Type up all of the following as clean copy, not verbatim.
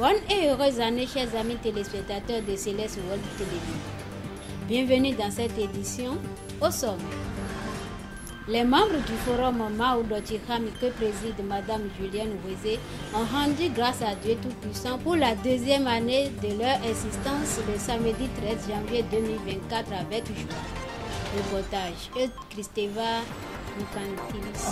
Bonne et heureuse année, chers amis téléspectateurs de Céleste World Télévision. Bienvenue dans cette édition. Au sommet, les membres du forum Mao Dotihami que préside Madame Julienne Weze ont rendu grâce à Dieu Tout-Puissant pour la deuxième année de leur existence le samedi 13 janvier 2024 avec joie. Reportage Eudes Christeva Mukantilis.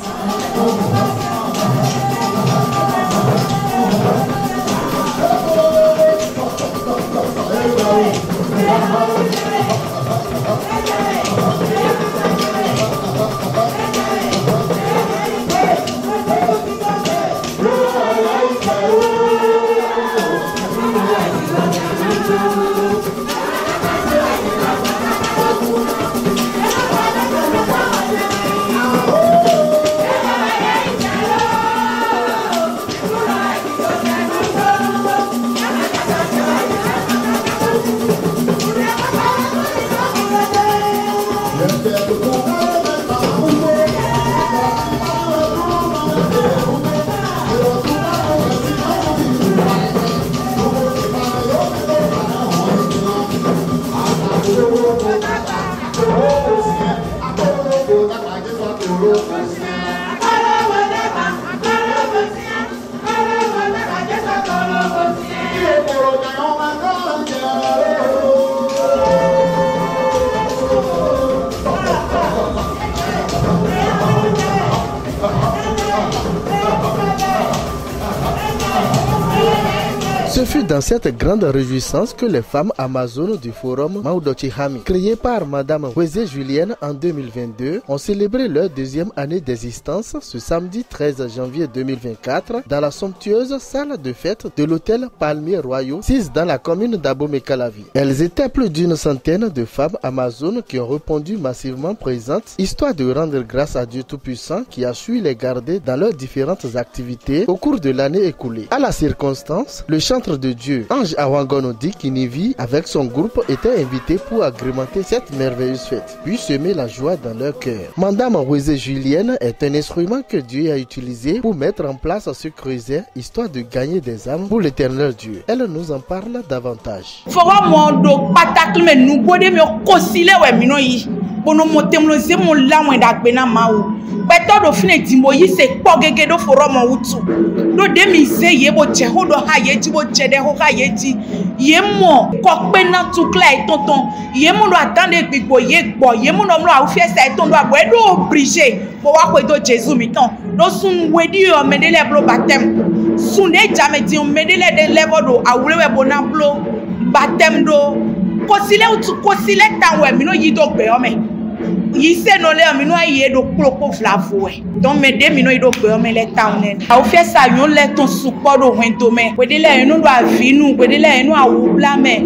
Ce fut dans cette grande réjouissance que les femmes amazones du forum Mao Dotihami, créé par Madame Weze Julienne en 2022, ont célébré leur deuxième année d'existence ce samedi 13 janvier 2024 dans la somptueuse salle de fête de l'hôtel Palmier Royaux, sise dans la commune d'Abomey-Calavi. Elles étaient plus d'une centaine de femmes amazones qui ont répondu massivement présentes, histoire de rendre grâce à Dieu Tout-Puissant qui a su les garder dans leurs différentes activités au cours de l'année écoulée. À la circonstance, le chantre de Dieu, Ange Awangonodi Kinivi, avec son groupe, était invité pour agrémenter cette merveilleuse fête, puis semer la joie dans leur cœur. Madame Weze Julienne est un instrument que Dieu a utilisé pour mettre en place ce creuset, histoire de gagner des âmes pour l'éternel Dieu. Elle nous en parle davantage. Beto do fine dimbo yi se pogege do forum utu do demi se yebo je hodo ha yeji bo jede ho ha yeji yemo ko pe na tu clay tonton yemo do attendre gbigbo ye gbo yemo no mlo awufie se ton do abo e do obligé bo wa ko do Jesus mi ton do sun wedi o medele blo batem sun e jamedi o medele de level do awulewe bona blo batem do ko sile tanwe mi no yi do gbe o me yise no le mi no aye do klopo flavo e don me de mi no do gbe o me le town e a o fe sa yon le ton supo do wento me we de le enu do avinu we de le enu awubla me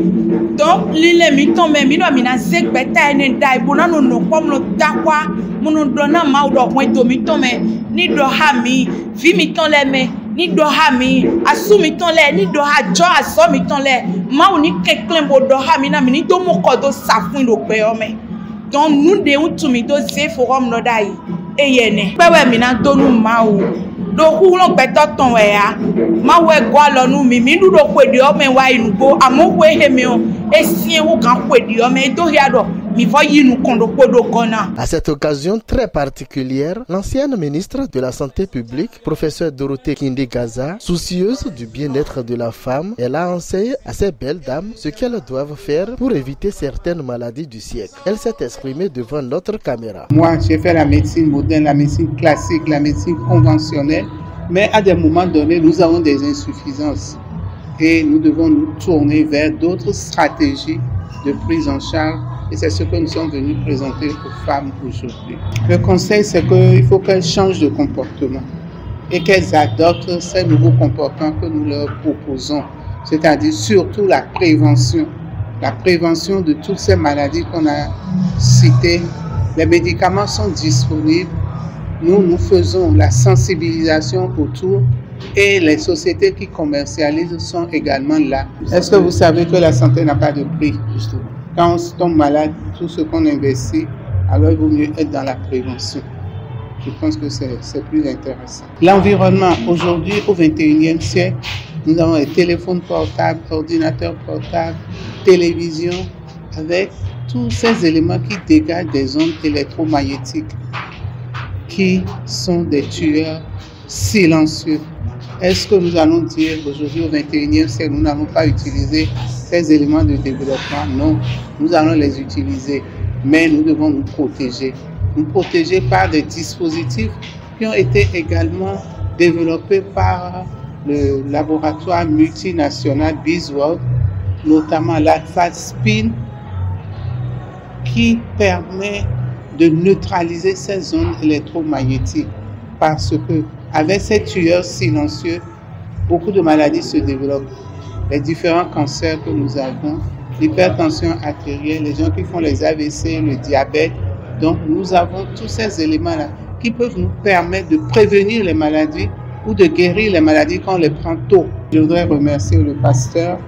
don lile mi ton me mi no mi na zegbe ta ene dai bona no no pom no dakwa mo no do na ma do wento mi ton me ni do ha mi vi mi ton le me ni do ha mi asu mi ton le ni do ha jo aso mi ton le ma o ni keklen bo do ha mi na mi ni do mo ko do safun do gbe o me. Donc nous devons mi do ze forum no dai eyene pewe mi na donu ma o do hulo beto ton we ya ma we gwa lo nu mi du do kwedi o me wa inugo amo we he mi o esien wo kan kwedi o me do ya do mi fo yinu kondo podo gona. À cette occasion très particulière, l'ancienne ministre de la Santé publique, professeure Dorothée Kindi Gaza, soucieuse du bien-être de la femme, elle a enseigné à ces belles dames ce qu'elles doivent faire pour éviter certaines maladies du siècle. Elle s'est exprimée devant notre caméra. Moi, j'ai fait la médecine moderne, la médecine classique, la médecine conventionnelle, mais à des moments donnés, nous avons des insuffisances et nous devons nous tourner vers d'autres stratégies de prise en charge. Et c'est ce que nous sommes venus présenter aux femmes aujourd'hui. Le conseil, c'est qu'il faut qu'elles changent de comportement et qu'elles adoptent ces nouveaux comportements que nous leur proposons. C'est-à-dire surtout la prévention de toutes ces maladies qu'on a citées. Les médicaments sont disponibles. Nous faisons la sensibilisation autour et les sociétés qui commercialisent sont également là. Est-ce que vous savez que la santé n'a pas de prix, justement? Quand on se tombe malade, tout ce qu'on investit, alors il vaut mieux être dans la prévention. Je pense que c'est plus intéressant. L'environnement, aujourd'hui, au XXIe siècle, Nous avons les téléphones portables, ordinateurs portables, télévision, avec tous ces éléments qui dégagent des ondes électromagnétiques qui sont des tueurs silencieux. Est-ce que nous allons dire aujourd'hui au 21e siècle, nous n'allons pas utiliser ces éléments de développement? Non, nous allons les utiliser, mais nous devons nous protéger. Nous protéger par des dispositifs qui ont été également développés par le laboratoire multinational BizWorld, notamment la FASPIN, qui permet de neutraliser ces ondes électromagnétiques parce que avec ces tueurs silencieux, beaucoup de maladies se développent. Les différents cancers que nous avons, l'hypertension artérielle, les gens qui font les AVC, le diabète. Donc nous avons tous ces éléments-là qui peuvent nous permettre de prévenir les maladies ou de guérir les maladies quand on les prend tôt. Je voudrais remercier le pasteur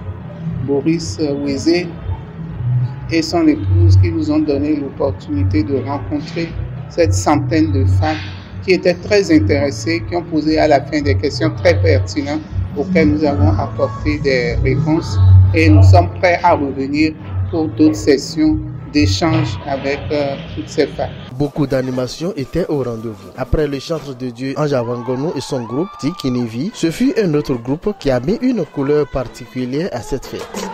Boris Wezé et son épouse qui nous ont donné l'opportunité de rencontrer cette centaine de femmes qui étaient très intéressées, qui ont posé à la fin des questions très pertinentes auxquelles nous avons apporté des réponses et nous sommes prêts à revenir pour d'autres sessions d'échange avec toutes ces femmes. Beaucoup d'animations étaient au rendez-vous. Après le chantre de Dieu Ange Avangono et son groupe Tikinivi, ce fut un autre groupe qui a mis une couleur particulière à cette fête.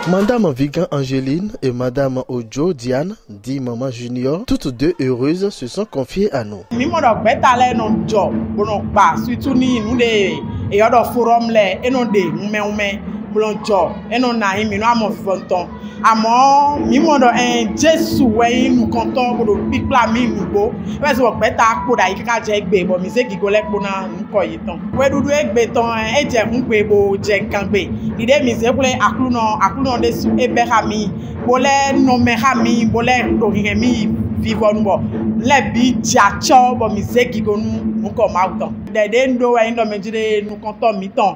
Madame Vigan Angéline et Madame Ojo Diane, dit Maman Junior, toutes deux heureuses, se sont confiées à nous. Blonjo eno na imi no amo fonton amo mi mo do Jesu we nu konton bodo pipla mi nu bo we so pe ta po da ika je gbe bo mi se gigo le po na nko yi ton we dudu egbe ton e je fun pe bo je nkan gbe ide mi se kule aklu no de su ebe ha mi bo le no me ha mi bo le do ri mi vivon bo le bi ja cho bo mi se gigo nu ko ma ton de de ndo we ndo me jide nu konton mi ton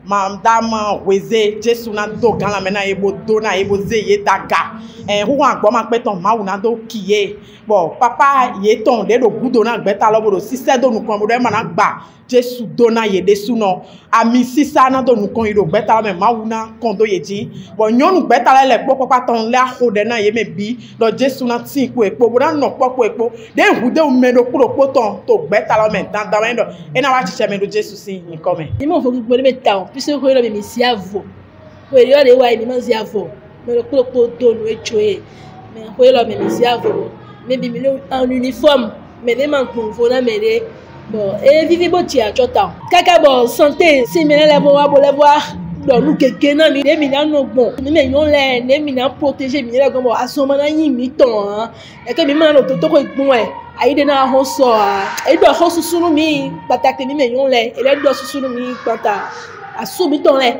Madame Weze Jesu na do gan la mena ebo do na ebo ze ye daga hu wan gbo ma pe ton ma wu na do kiye bo papa ye ton de do gudo na gbe ta lo bodo sise do nu kon bodo e ma na gba Jesu do na ye de su no ami sisa na do nu kon iro gbe ta me ma wu na kon do ye ji bo nyon nu gbe ta le po papa ton le aho de na ye me bi do Jesu na tin ku epo bodo no popo epo de hu de o me do ku po ton to gbe ta lo me dan dan we do e na wa chiche me do Jesu si ni come ni mo fo gbo le ta puisque ko mi si avo ko yo le wa ni mo si avo me lo ko to no echoe me ko lo me si avo me bi mi lo en uniforme me ne man ko fo na me de bon e vivi bo ti a chota kaka bo santé si me le bo wa bo le voir do nu keke na mi de mi na no gbon mi me yon le ne mi na protéger mi le gbon asoma na yin mi ton e ke mi ma lo to ko gbon e ayi de na ho so e do ho susunu mi pataki mi me yon le e le do susunu mi pata asumi ton le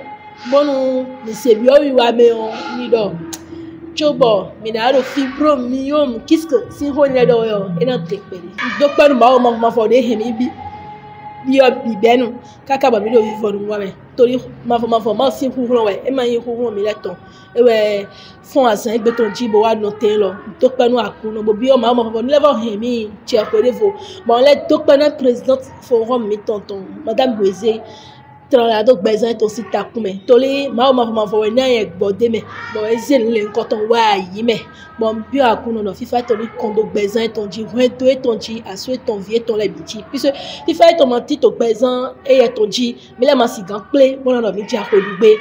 bonu mi se bi o wi wa me o ni do chobo mi na ro fibromyome kiske si ho le do yo e na tekpe docteur ma o ma fo de he mi bi o bi benu kaka ba mi do vi fo nu wa me tori ma fo ma si hu hu we e ma yin hu hu mi le ton e we fon asan egbe ton jibo wa no ten lo docteur nu akun no bo bi o ma fo ni le vo he mi che ko de vo bon le docteur na présidente forum mi tonton madame Boezé trala do besoin to sita kume toli ma fo na ye gbode me bo ezel le nko ton wa yi me bon bi akuno no fifa toli kondo besoin ton ji to et ton ji aso ton vie ton la biti puisque fifa ton manti to besoin et ton ji mais la masigan ple bon no mi ji akolugbe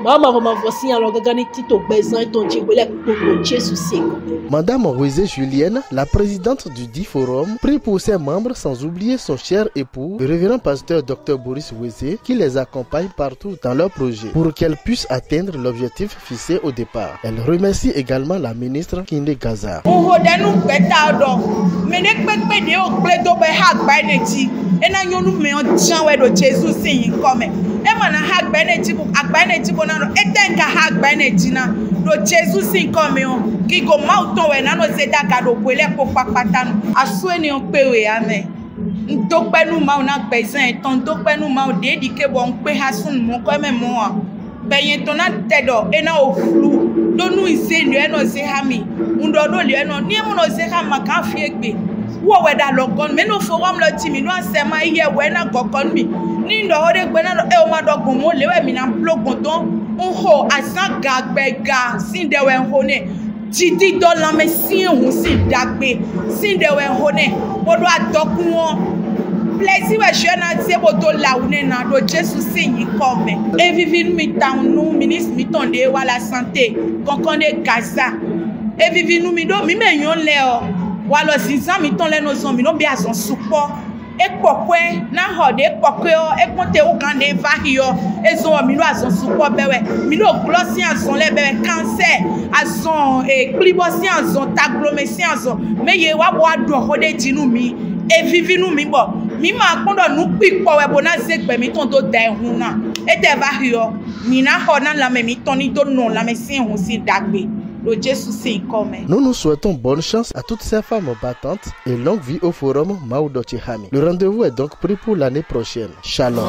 ma voici alors gagani tito besoin ton ji wele ko Jésus c'est. Madame Rosée Julienne, la présidente du dit forum, prie pour ses membres sans oublier son cher époux, le révérend pasteur Dr Boris Weze, qui les accompagne partout dans leur projet pour qu'elles puissent atteindre l'objectif fixé au départ. Elle remercie également la ministre Kinde Gaza. Do Jesus sin come on ki go mauton we na no se da gado pele ko papata no aso eni on pe we amen ntokpe nu ma na pesan ton ntokpe nu ma de di ke bo npe hasun mo ko me mo a beyin to na tedo e na oflu do nu ise nu e no se ha mi ndo do le no ni mo no se ha ma kan fi egbe wo we da logon me no forum lo ti mi no se ma iye we na gokon mi ni ndo ore gbe na e o ma dogun mo lewe mi na blogun ton unho asan gagbega sin de we hone jidi do la me sin hun sin dagbe sin de we hone bodo adokun won plesi we shena se bodo la une na do Jesus sin yi come e vivin mi town nu ministre mi ton de wa la santé konkone Gaza e vivin nu mi do mi me yon le o wa lo sinsan mi ton le no son mi no bi ason support ekpokwe na hode ekpokwe o ekponte o kan de vahio ezo mi lo azon support bewe mi lo glosi azon le bewe cancer azon klibosi azon taglomesi azon meye wa bo ado hode jinu mi e vivi nu mi bo mi ma kondo nu pipo we bona zegbe mi ton do da ehun na e de vahio mi na ho na la me mi ton ni do non la me sin hun si dagbe. Nous nous souhaitons bonne chance à toutes ces femmes battantes et longue vie au forum Maodo Chihami. Le rendez-vous est donc pris pour l'année prochaine. Shalom.